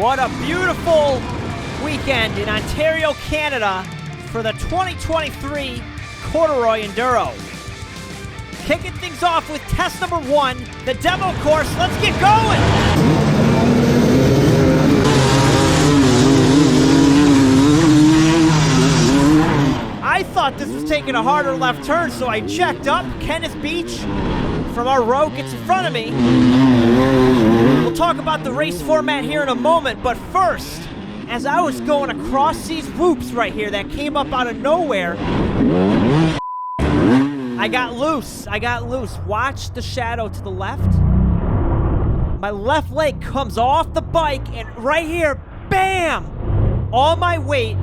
What a beautiful weekend in Ontario, Canada for the 2023 Corduroy Enduro. Kicking things off with test number 1, the demo course. Let's get going! I thought this was taking a harder left turn, so I checked up. Kenneth Beach from our row gets in front of me. We'll talk about the race format here in a moment, but first, as I was going across these whoops right here that came up out of nowhere, I got loose. Watch the shadow to the left. My left leg comes off the bike, and right here, bam! All my weight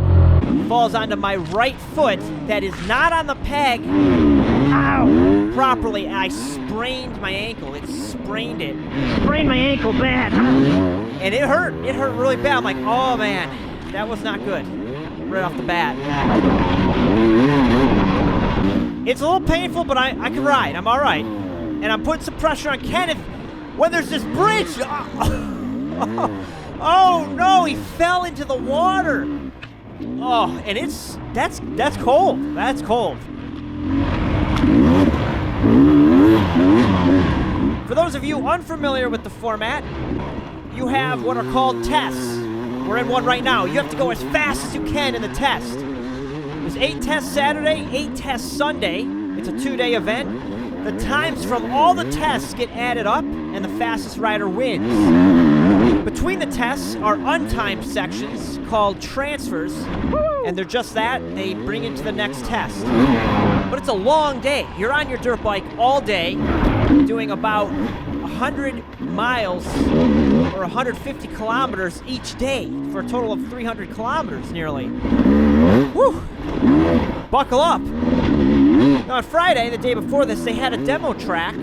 falls onto my right foot that is not on the peg. Ow! Properly. I sprained my ankle. It sprained it. Sprained my ankle bad. And it hurt. It hurt really bad. I'm like, oh man, that was not good. Right off the bat. It's a little painful, but I can ride. I'm all right. And I'm putting some pressure on Kenneth when there's this bridge. Oh no, he fell into the water. Oh, and that's cold. That's cold. For those of you unfamiliar with the format, you have what are called tests. We're in one right now. You have to go as fast as you can in the test. There's 8 tests Saturday, 8 tests Sunday. It's a 2-day event. The times from all the tests get added up, and the fastest rider wins. Between the tests are untimed sections called transfers, and they're just that. They bring you to the next test. But it's a long day. You're on your dirt bike all day, doing about 100 miles or 150 kilometers each day for a total of 300 kilometers nearly. Woo! Buckle up. Now, on Friday, the day before this, they had a demo track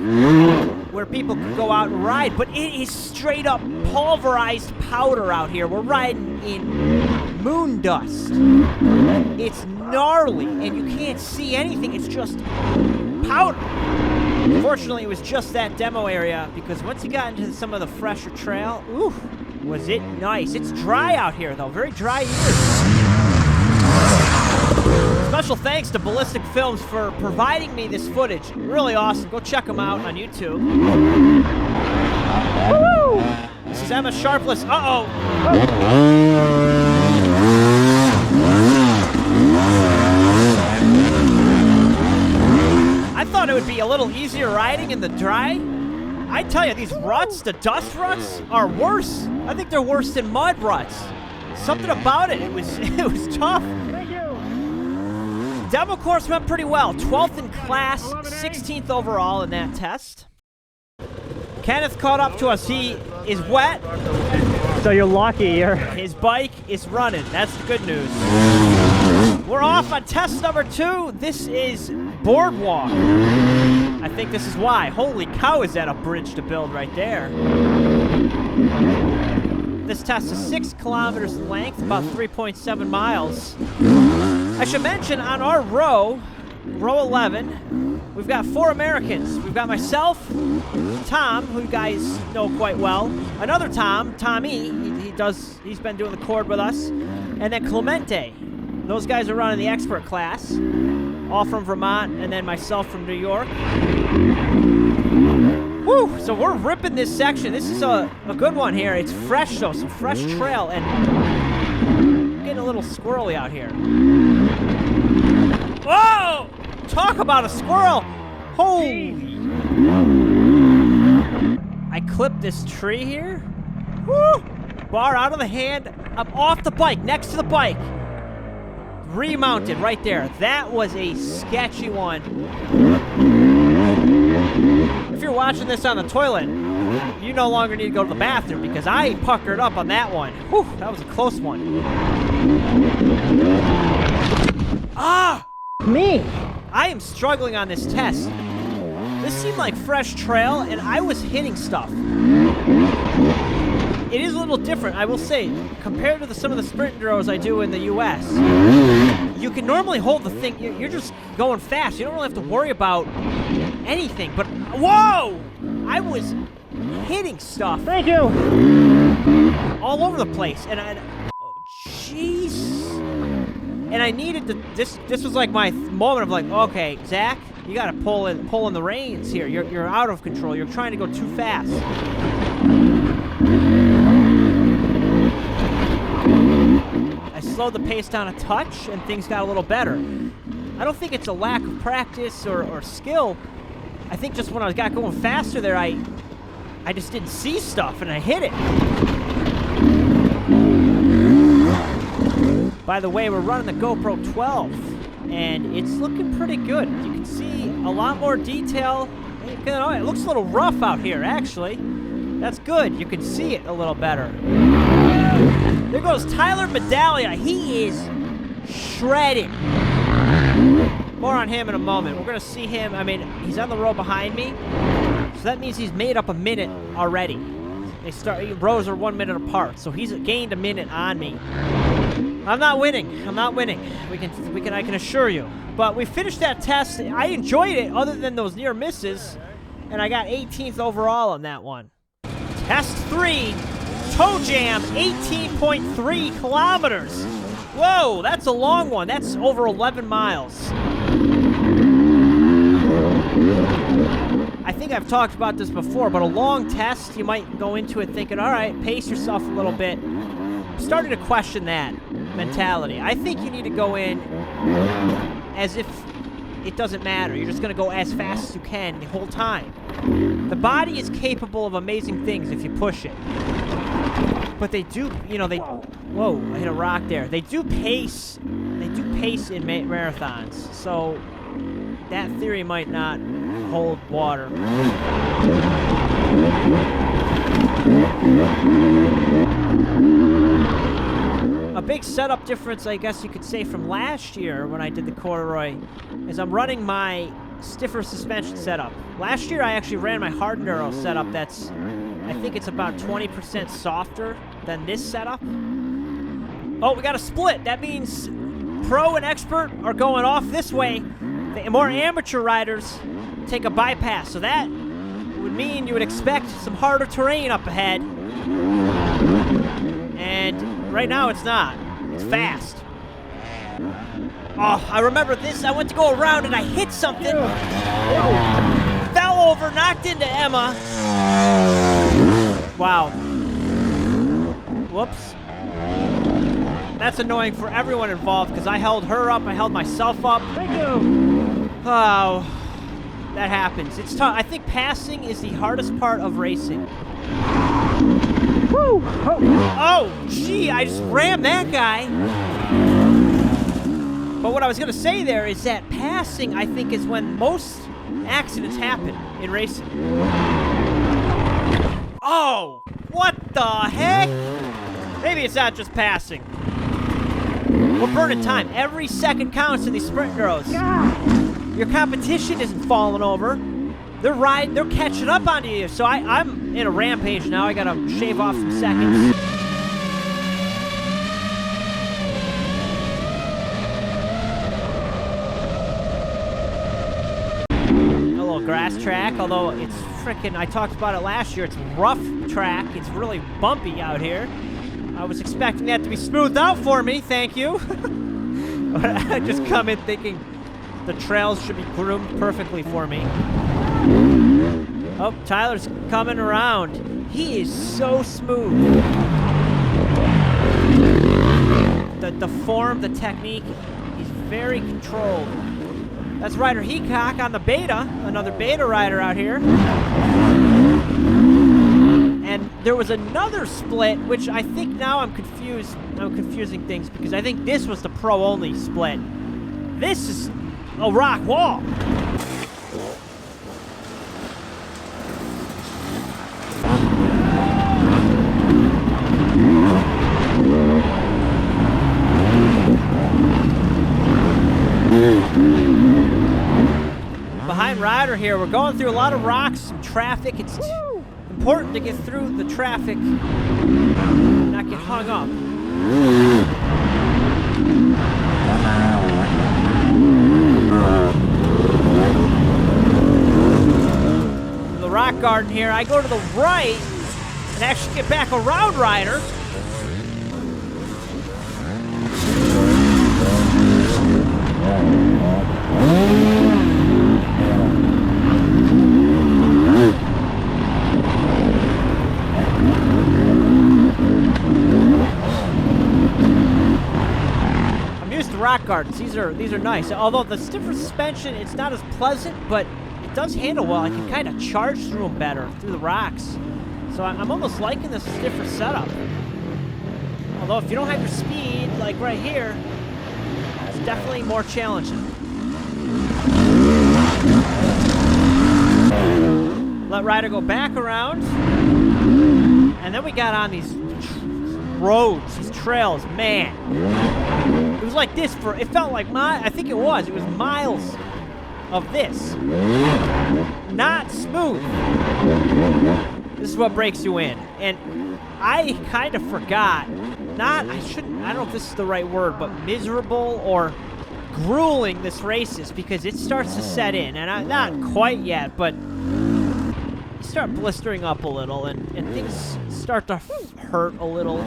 where people could go out and ride, but it is straight up pulverized powder out here. We're riding in moon dust. It's gnarly, and you can't see anything. It's just powder. Fortunately, it was just that demo area, because once you got into some of the fresher trail, ooh, was it nice. It's dry out here, though. Very dry years. Special thanks to Ballistic Films for providing me this footage. Really awesome. Go check them out on YouTube. Woo! This is Emma Sharpless. Uh-oh. I thought it would be a little easier riding in the dry. I tell you, these ruts, the dust ruts, are worse. I think they're worse than mud ruts. Something about it. It was tough. Demo course went pretty well. 12th in class, 16th overall in that test. Kenneth caught up to us. He is wet. So you're lucky. His bike is running. That's the good news. We're off on test number 2. This is Boardwalk. I think this is why. Holy cow, is that a bridge to build right there. This test is 6 kilometers in length, about 3.7 miles. I should mention on our row 11, we've got 4 Americans. We've got myself, Tom, who you guys know quite well, another Tommy, he's been doing the cord with us, and then Clemente. Those guys are running the expert class, all from Vermont, and then myself from New York. Woo! So we're ripping this section. This is a good one here. It's fresh, though, some fresh trail, and getting a little squirrely out here. Whoa! Talk about a squirrel! Holy! I clipped this tree here. Woo! Bar out of the hand. I'm off the bike, next to the bike. Remounted right there. That was a sketchy one. If you're watching this on the toilet, you no longer need to go to the bathroom, because I puckered up on that one. Whew, that was a close one. Ah! Me! I am struggling on this test. This seemed like fresh trail, and I was hitting stuff. It is a little different, I will say, compared to some of the sprint enduros I do in the U.S. You can normally hold the thing, you're just going fast. You don't really have to worry about anything, but whoa! I was hitting stuff. Thank you. All over the place, and oh, jeez. And I needed to. This was like my moment of like, okay, Zach, you got to pull in the reins here. You're out of control. You're trying to go too fast. I slowed the pace down a touch, and things got a little better. I don't think it's a lack of practice or skill. I think just when I got going faster there, I just didn't see stuff, and I hit it. By the way, we're running the GoPro 12, and it's looking pretty good. You can see a lot more detail. It looks a little rough out here, actually. That's good. You can see it a little better. There goes Tyler Medallia. He is shredding. More on him in a moment. We're going to see him. I mean, he's on the row behind me, so that means he's made up a minute already. Rows are 1 minute apart, so he's gained a minute on me. I'm not winning. I'm not winning. I can assure you. But we finished that test. I enjoyed it, other than those near misses, and I got 18th overall on that one. Test 3, Tojam, 18.3 kilometers. Whoa, that's a long one. That's over 11 miles. I think I've talked about this before, but a long test, you might go into it thinking, all right, pace yourself a little bit. I'm starting to question that mentality. I think you need to go in as if it doesn't matter. You're just going to go as fast as you can the whole time. The body is capable of amazing things if you push it. But they do, whoa, I hit a rock there. They do pace in marathons. So that theory might not hold water. A big setup difference, I guess you could say, from last year when I did the Corduroy is I'm running my stiffer suspension setup. Last year I actually ran my hard enduro setup that's, I think it's about 20% softer than this setup. Oh, we got a split. That means pro and expert are going off this way. The more amateur riders take a bypass, so that would mean you would expect some harder terrain up ahead. And right now it's not. It's fast. Oh, I remember this. I went to go around and I hit something. Fell over, knocked into Emma. Wow. Whoops. That's annoying for everyone involved because I held her up, I held myself up. Thank you. Oh, that happens. It's tough. I think passing is the hardest part of racing. Woo! Oh, gee, I just rammed that guy. But what I was going to say there is that passing, I think, is when most accidents happen in racing. Oh, what the heck? Maybe it's not just passing. We're burning time. Every second counts in these sprint enduros. Your competition isn't falling over. They're catching up onto you. So I'm in a rampage now. I gotta shave off some seconds. A little grass track, although it's frickin', I talked about it last year, it's rough track. It's really bumpy out here. I was expecting that to be smoothed out for me, thank you. I just come in thinking the trails should be groomed perfectly for me. Oh, Tyler's coming around. He is so smooth. The form, the technique, he's very controlled. That's Ryder Heacock on the beta, another beta rider out here. And there was another split, which I think now I'm confused. I'm confusing things because I think this was the pro-only split. This is a rock wall. Behind Ryder here, we're going through a lot of rocks, some traffic. It's important to get through the traffic, not get hung up. The rock rock garden here. I go to the right and actually get back around Ryder. Rock gardens. These are nice. Although the stiffer suspension, it's not as pleasant, but it does handle well. I can kind of charge through them better, through the rocks. So I'm almost liking this stiffer setup. Although if you don't have your speed, like right here, it's definitely more challenging. Let Ryder go back around. And then we got on these roads, these trails, man. It was like this for, it felt like I think it was miles of this. Not smooth. This is what breaks you in. And I kind of forgot, I don't know if this is the right word, but miserable or grueling this race is, because it starts to set in. And I'm not quite yet, but you start blistering up a little and things start to hurt a little.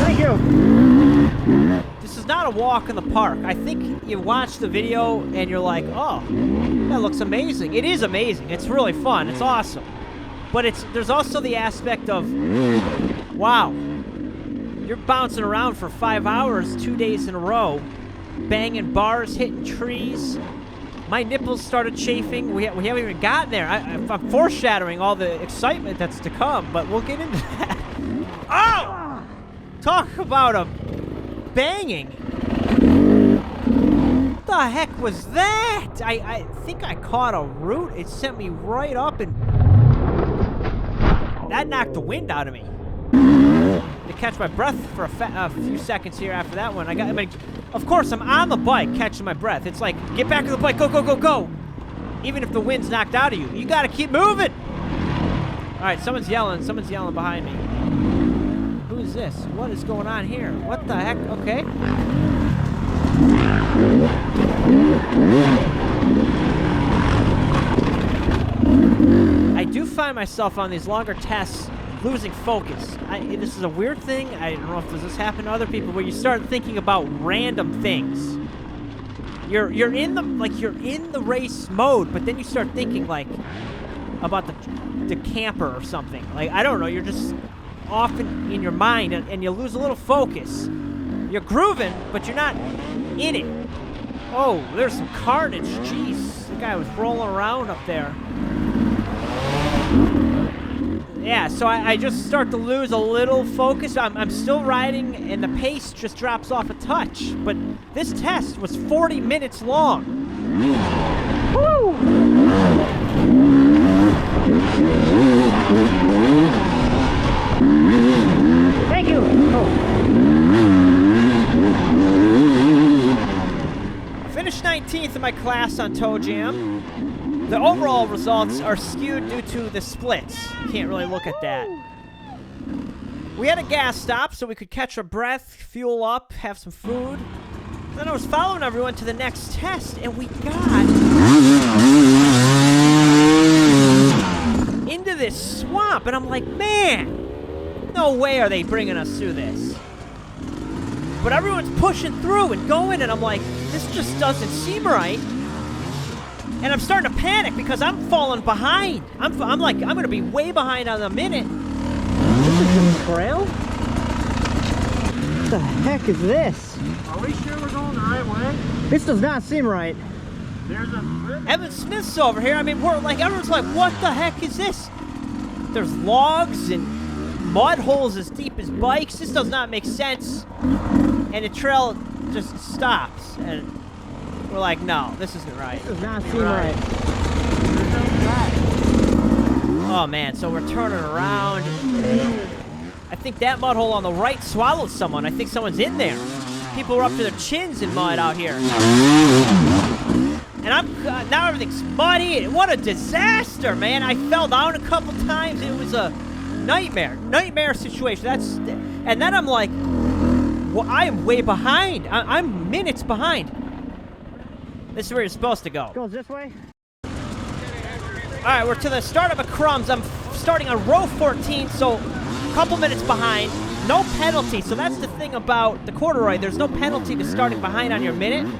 Thank you. This is not a walk in the park. I think you watch the video and you're like, oh, that looks amazing. It is amazing. It's really fun. It's awesome. But there's also the aspect of, wow, you're bouncing around for 5 hours, 2 days in a row, banging bars, hitting trees. My nipples started chafing. We haven't even gotten there. I'm foreshadowing all the excitement that's to come, but we'll get into that. Oh! Talk about a banging. What the heck was that? I think I caught a root. It sent me right up, and that knocked the wind out of me. To catch my breath for a few seconds here after that one. Of course, I'm on the bike catching my breath. It's like, get back to the bike, go, go, go, go. Even if the wind's knocked out of you, you gotta keep moving. All right, someone's yelling behind me. Who is this? What is going on here? What the heck? Okay. I do find myself on these longer tests losing focus. This is a weird thing. I don't know if this happen to other people, where you start thinking about random things. You're in the race mode, but then you start thinking like about the camper or something. Like, I don't know. You're just often in your mind, and you lose a little focus. You're grooving, but you're not in it. Oh, there's some carnage. Jeez, the guy was rolling around up there. Yeah, so I just start to lose a little focus. I'm still riding, and the pace just drops off a touch. But this test was 40 minutes long. Woo! Thank you. Oh. Finished 19th in my class on Tojam. The overall results are skewed due to the splits. You can't really look at that. We had a gas stop so we could catch our breath, fuel up, have some food. Then I was following everyone to the next test, and we got into this swamp, and I'm like, man, no way are they bringing us through this. But everyone's pushing through and going, and I'm like, this just doesn't seem right. And I'm starting to panic because I'm falling behind. I'm like, I'm going to be way behind on a minute. This is a trail? What the heck is this? Are we sure we're going the right way? This does not seem right. There's a split. Evan Smith's over here. I mean, everyone's like, what the heck is this? There's logs and mud holes as deep as bikes. This does not make sense. And the trail just stops. And we're like, no, this isn't right. This does not seem right. Oh, man, so we're turning around. I think that mud hole on the right swallowed someone. I think someone's in there. People are up to their chins in mud out here. And now everything's muddy. What a disaster, man. I fell down a couple times. It was a nightmare situation. And then I'm like, well, I am way behind. I'm minutes behind. This is where you're supposed to go. Goes this way? All right, we're to the start of McCrum's. I'm starting on row 14, so a couple minutes behind. No penalty, so that's the thing about the Corduroy. There's no penalty to starting behind on your minute.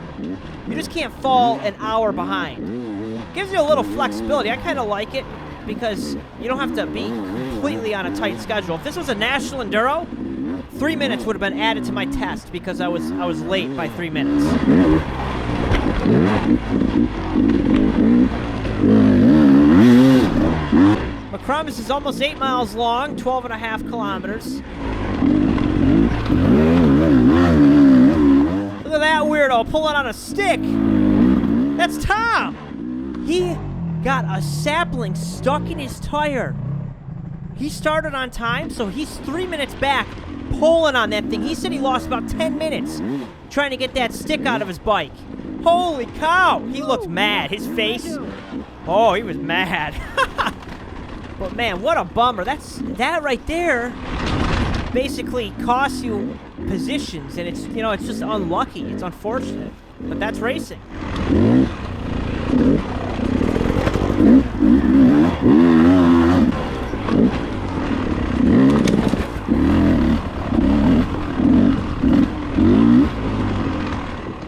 You just can't fall an hour behind. Gives you a little flexibility. I kind of like it because you don't have to be completely on a tight schedule. If this was a national enduro, 3 minutes would have been added to my test because I was late by 3 minutes. McCrum is almost 8 miles long, 12.5 kilometers. Look at that weirdo pulling on a stick. That's Tom. He got a sapling stuck in his tire. He started on time, so he's 3 minutes back pulling on that thing. He said he lost about 10 minutes trying to get that stick out of his bike. Holy cow. He looked mad. His face, oh, he was mad. But man, what a bummer. That right there basically costs you positions, and it's, you know, it's just unlucky. It's unfortunate, but that's racing.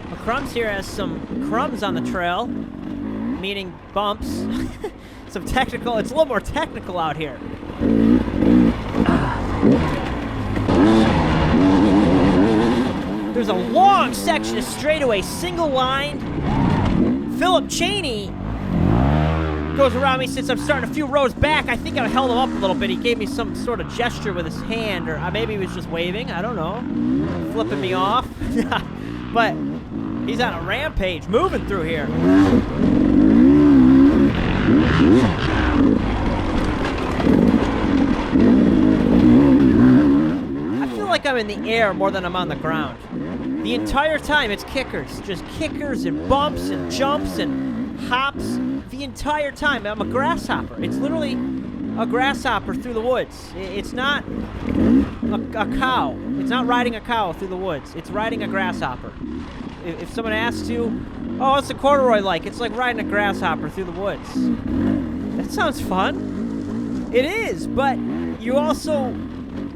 McCrum's here has some crumbs on the trail, meaning bumps. Some technical, it's a little more technical out here. There's a long section of straightaway, single line. Philip Cheney goes around me since I'm starting a few rows back. I think I held him up a little bit. He gave me some sort of gesture with his hand, or maybe he was just waving. I don't know. Flipping me off. But he's on a rampage, moving through here. I feel like I'm in the air more than I'm on the ground. The entire time it's kickers. Just kickers and bumps and jumps and hops. The entire time. I'm a grasshopper. It's literally a grasshopper through the woods. It's not a cow. It's not riding a cow through the woods. It's riding a grasshopper. If someone asks you, oh, what's the Corduroy like? It's like riding a grasshopper through the woods. That sounds fun. It is, but you also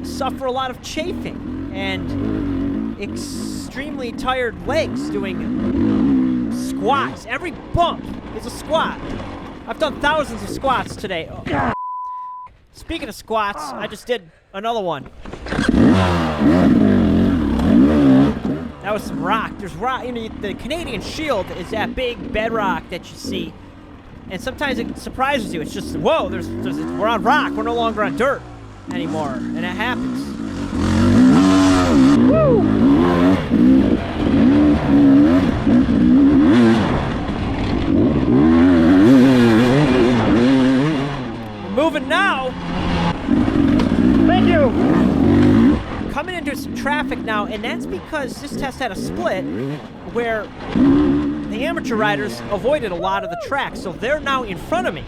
suffer a lot of chafing and extremely tired legs doing squats. Every bump is a squat. I've done thousands of squats today. Oh. Speaking of squats, I just did another one. That was some rock. There's rock. You know, the Canadian Shield is that big bedrock that you see, and sometimes it surprises you. It's just, whoa, we're on rock. We're no longer on dirt anymore, and it happens. Woo! We're moving now. Thank you. Coming into some traffic now, and that's because this test had a split where the amateur riders avoided a lot of the track, so they're now in front of me.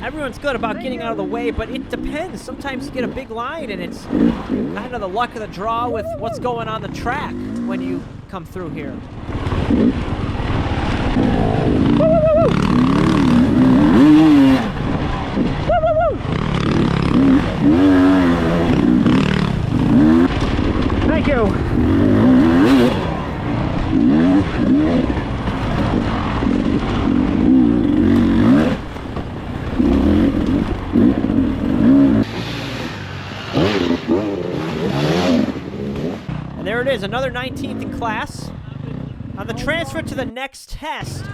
Everyone's good about getting out of the way, but it depends. Sometimes you get a big line, and it's kind of the luck of the draw with what's going on the track when you come through here. Woo, woo, woo, woo. Woo, woo, woo. Thank you. And there it is, another 19th in class. On the transfer to the next test,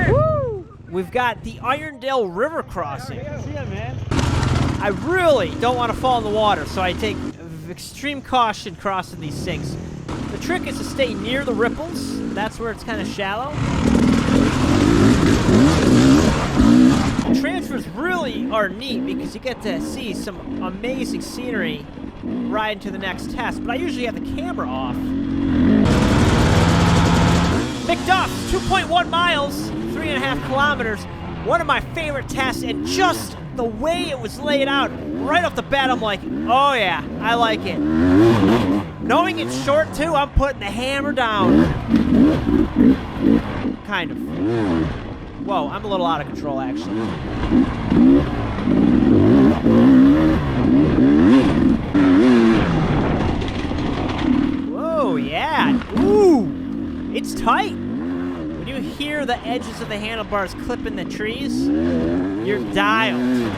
woo, we've got the Irondale River crossing. I really don't want to fall in the water, so I take extreme caution crossing these things. The trick is to stay near the ripples. That's where it's kind of shallow. The transfers really are neat because you get to see some amazing scenery riding to the next test, but I usually have the camera off. Mcduff, 2.1 miles, 3.5 kilometers. One of my favorite tests, and just the way it was laid out, right off the bat, I'm like, oh yeah, I like it. Knowing it's short too, I'm putting the hammer down. Kind of. Whoa, I'm a little out of control, actually. Whoa, yeah. Ooh, it's tight. When you hear the edges of the handlebars clipping the trees, you're dialed.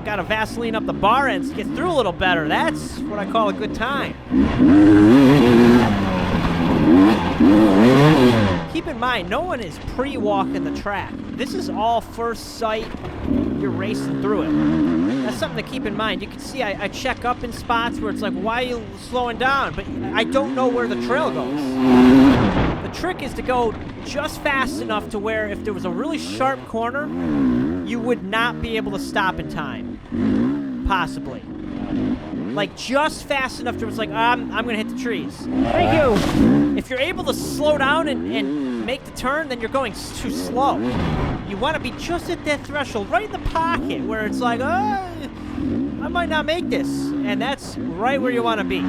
Got to Vaseline up the bar ends to get through a little better. That's what I call a good time. Keep in mind, no one is pre-walking the track. This is all first sight. You're racing through it. That's something to keep in mind. You can see I check up in spots where it's like, why are you slowing down? But I don't know where the trail goes. The trick is to go just fast enough to where if there was a really sharp corner, you would not be able to stop in time. Possibly. Like, just fast enough to where it's like, I'm going to hit the trees. Thank you. If you're able to slow down and make the turn, then you're going too slow. You want to be just at that threshold, right in the pocket, where it's like, I might not make this. And that's right where you want to be.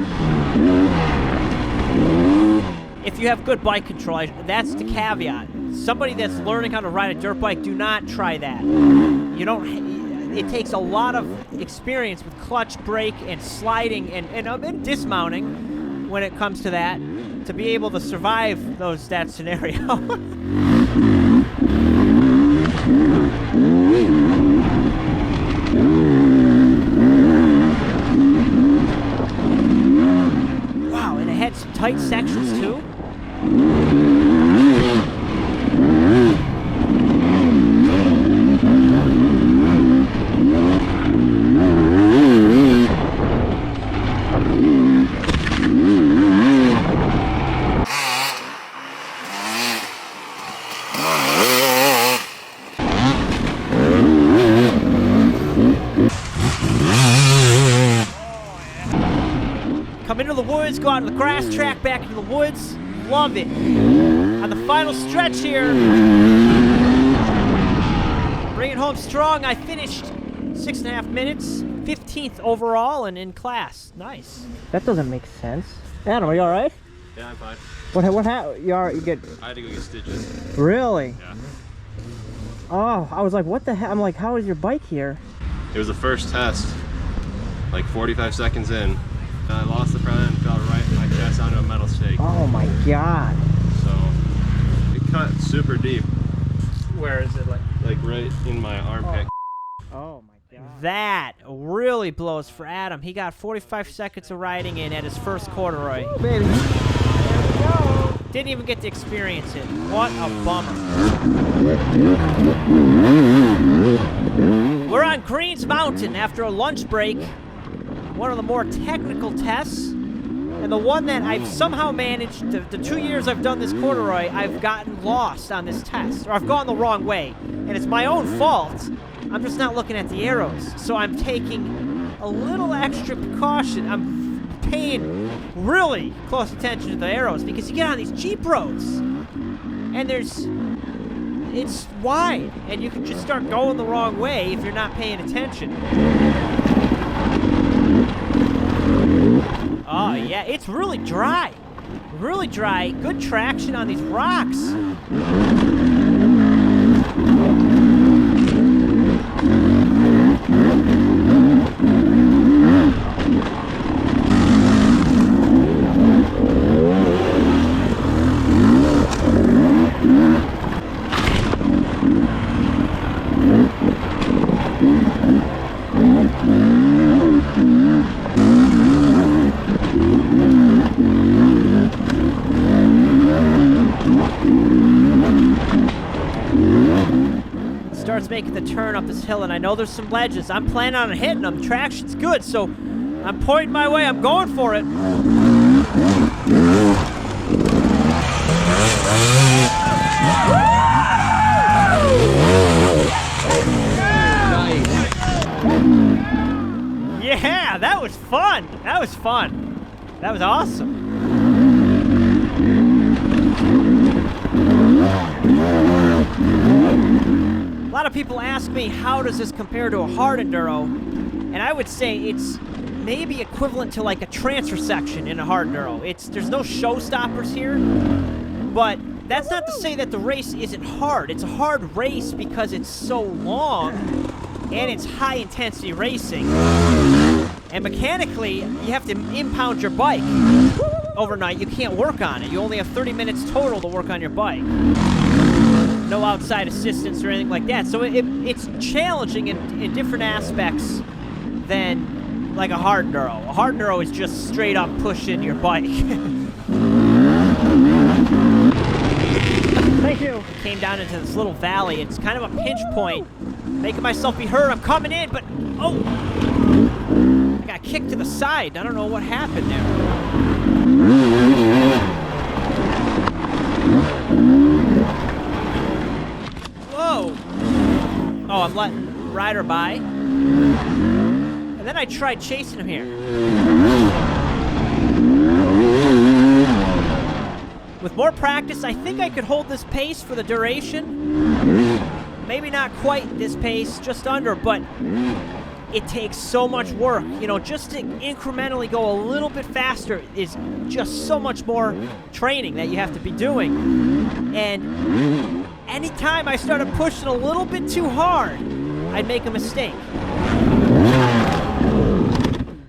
If you have good bike control, that's the caveat. Somebody that's learning how to ride a dirt bike, do not try that. You don't... It takes a lot of experience with clutch, brake, and sliding, and dismounting when it comes to that, to be able to survive that scenario. Wow, and it had some tight sections too. Come into the woods, go out to the grass track, back into the woods. Love it. On the final stretch here, bring it home strong. I finished 6.5 minutes, 15th overall, and in class. Nice. That doesn't make sense. Adam, are you all right? Yeah, I'm fine. What happened? You get... I had to go get stitches. Really? Yeah. Oh, I was like, what the heck? I'm like, how is your bike here? It was the first test, like 45 seconds in. I lost the front end, fell right in my chest onto a metal stake. Oh my God. So it cut super deep. Where is it? Like right in my armpit. Oh my God. That really blows for Adam. He got 45 seconds of riding in at his first corduroy. Oh, baby. Didn't even get to experience it. What a bummer. We're on Greens Mountain after a lunch break. One of the more technical tests, and the one that I've somehow managed, the 2 years I've done this corduroy, I've gotten lost on this test, or I've gone the wrong way, and it's my own fault. I'm just not looking at the arrows, so I'm taking a little extra precaution. I'm paying really close attention to the arrows, because you get on these Jeep roads, and it's wide, and you can just start going the wrong way if you're not paying attention. Oh, yeah, it's really dry. Really dry. Good traction on these rocks. Starts making the turn up this hill, and I know there's some ledges. I'm planning on hitting them. Traction's good, so I'm pointing my way. I'm going for it. Yeah, that was fun. That was fun. That was awesome. A lot of people ask me, how does this compare to a hard enduro? And I would say it's maybe equivalent to like a transfer section in a hard enduro. There's no showstoppers here, but that's not to say that the race isn't hard. It's a hard race because it's so long and it's high-intensity racing. And mechanically, you have to impound your bike overnight. You can't work on it. You only have 30 minutes total to work on your bike. No outside assistance or anything like that. So it's challenging in different aspects than like a hard enduro. A hard enduro is just straight up pushing your bike. Thank you. Came down into this little valley. It's kind of a pinch point. Making myself be heard. I'm coming in, but oh! I got kicked to the side. I don't know what happened there. Whoa! Oh, I'm letting Ryder by. And then I tried chasing him here. With more practice, I think I could hold this pace for the duration. Maybe not quite this pace, just under, but it takes so much work. You know, just to incrementally go a little bit faster is just so much more training that you have to be doing. And anytime I started pushing a little bit too hard, I'd make a mistake.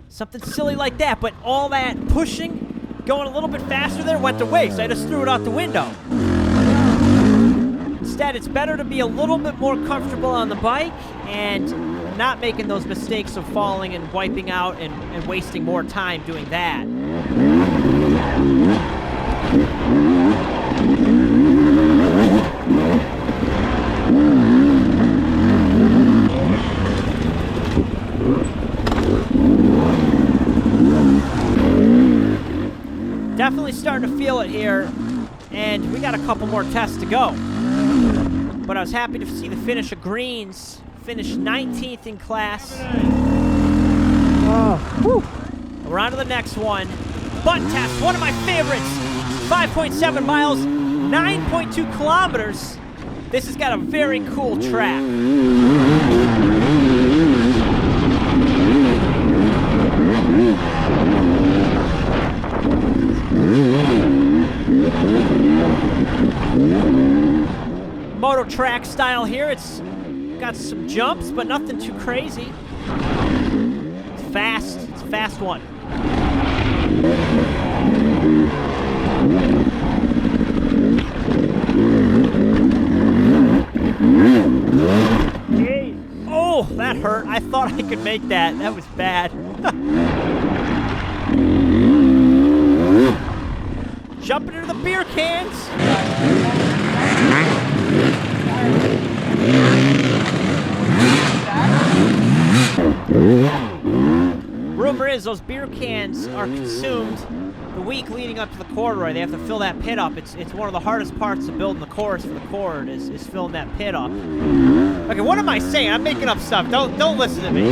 Something silly like that, but all that pushing, going a little bit faster there, went to waste. I just threw it out the window. Instead, it's better to be a little bit more comfortable on the bike and not making those mistakes of falling and wiping out and wasting more time doing that. Definitely starting to feel it here, and we got a couple more tests to go. But I was happy to see the finish of Greens, finished 19th in class. Oh, whew. We're on to the next one. Butt test, one of my favorites. 5.7 miles, 9.2 kilometers. This has got a very cool track. Moto track style here. It's got some jumps, but nothing too crazy. It's fast. It's a fast one. Oh, that hurt. I thought I could make that. That was bad. Jumping into the beer cans. Rumor is those beer cans are consumed the week leading up to the Corduroy. They have to fill that pit up. It's one of the hardest parts of building the course for the Cord is filling that pit up. Okay, what am I saying? I'm making up stuff. Don't listen to me.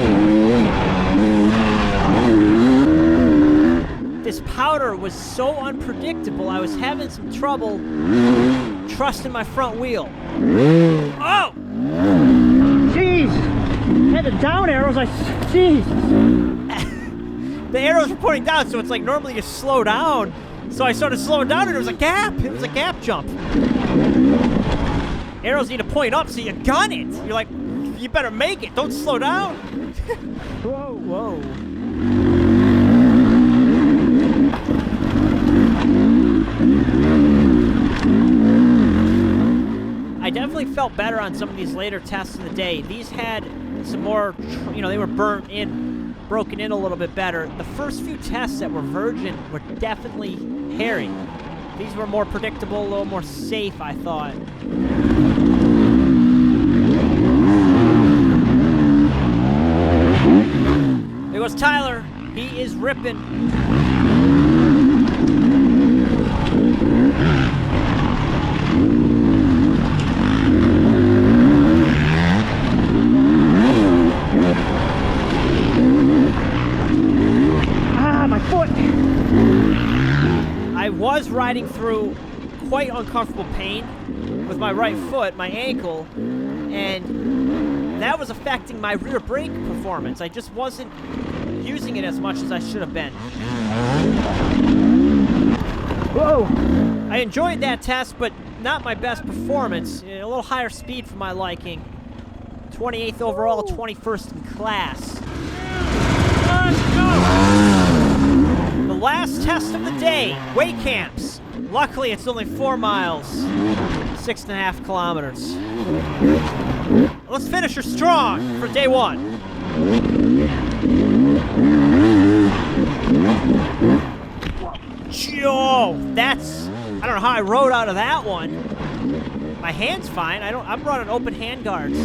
This powder was so unpredictable. I was having some trouble trusting my front wheel. Oh! Jeez! Had the down arrows, jeez! The arrows were pointing down, so it's like normally you slow down. So I started slowing down and there was a gap. It was a gap jump. Arrows need to point up, so you gun it. You're like, you better make it. Don't slow down. Whoa, whoa. I definitely felt better on some of these later tests of the day. These had some more, they were broken in a little bit better. The first few tests that were virgin were definitely hairy. These were more predictable, a little more safe, I thought. There goes Tyler. He is ripping. I was riding through quite uncomfortable pain with my right foot, my ankle, and that was affecting my rear brake performance. I just wasn't using it as much as I should have been. Whoa! I enjoyed that test, but not my best performance. A little higher speed for my liking. 28th overall, 21st in class. Let's go! The last test of the day, Weykamps. Luckily, it's only 4 miles, 6.5 kilometers. Let's finish her strong for day 1. Joe, that's, I don't know how I rode out of that one. My hand's fine. I'm running open hand guards.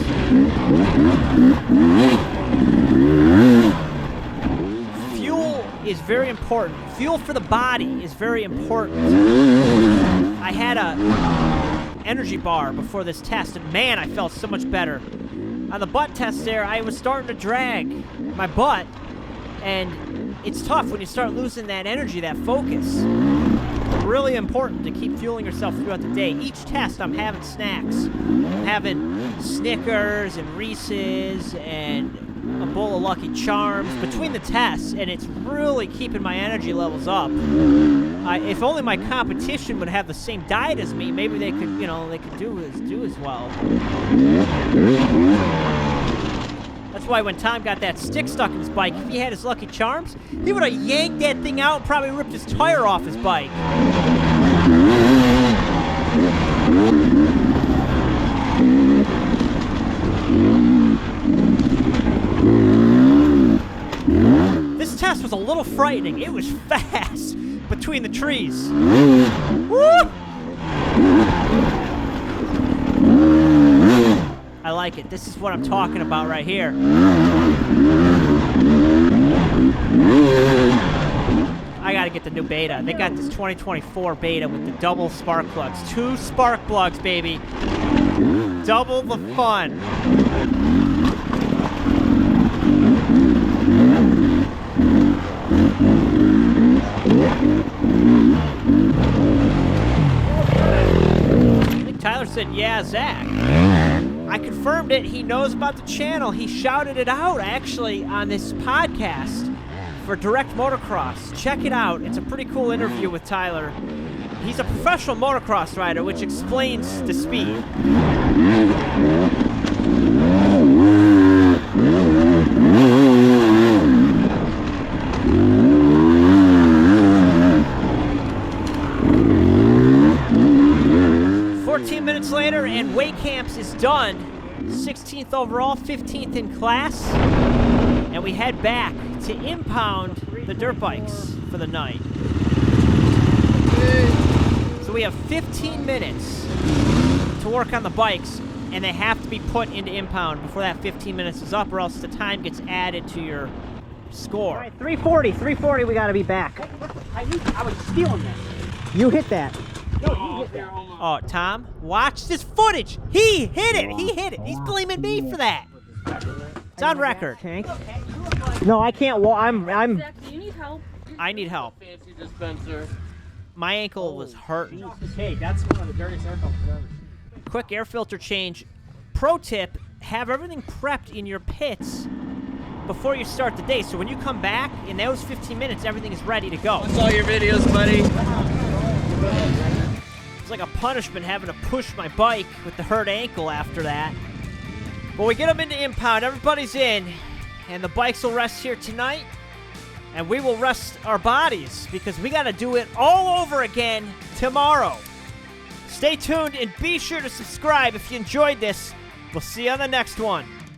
Fuel is very important. Fuel for the body is very important. I had a energy bar before this test, and man, I felt so much better. On the butt test there, I was starting to drag my butt, and it's tough when you start losing that energy, that focus. Really important to keep fueling yourself throughout the day. Each test, I'm having snacks. I'm having Snickers and Reese's and a bowl of Lucky Charms between the tests, and it's really keeping my energy levels up. If only my competition would have the same diet as me, maybe they could, they could do as well. That's why when Tom got that stick stuck in his bike, if he had his Lucky Charms, he would have yanked that thing out and probably ripped his tire off his bike. This test was a little frightening. It was fast between the trees. Woo! I like it. This is what I'm talking about right here. I gotta get the new beta. They got this 2024 beta with the double spark plugs. 2 spark plugs, baby. Double the fun. I think Tyler said, yeah, Zach. I confirmed it. He knows about the channel. He shouted it out, actually, on this podcast for Direct Motocross. Check it out. It's a pretty cool interview with Tyler. He's a professional motocross rider, which explains the speed. Minutes later, and Weykamps is done. 16th overall, 15th in class, and we head back to impound the dirt bikes for the night. So we have 15 minutes to work on the bikes, and they have to be put into impound before that 15 minutes is up, or else the time gets added to your score. All right, 340, we gotta be back. I was stealing that. You hit that. Oh, Tom, watch this footage. He hit it. He hit it. He's blaming me for that. It's on record. Tank. No, I can't. Well, I'm. Zach, do you need help? I need help. Fancy dispenser. My ankle was hurting. Hey, that's one of the dirtiest circles ever. Quick air filter change. Pro tip: have everything prepped in your pits before you start the day. So when you come back in those 15 minutes, everything is ready to go. That's all your videos, buddy. It's like a punishment having to push my bike with the hurt ankle after that. But we get them into impound. Everybody's in. And the bikes will rest here tonight. And we will rest our bodies because we got to do it all over again tomorrow. Stay tuned and be sure to subscribe if you enjoyed this. We'll see you on the next one.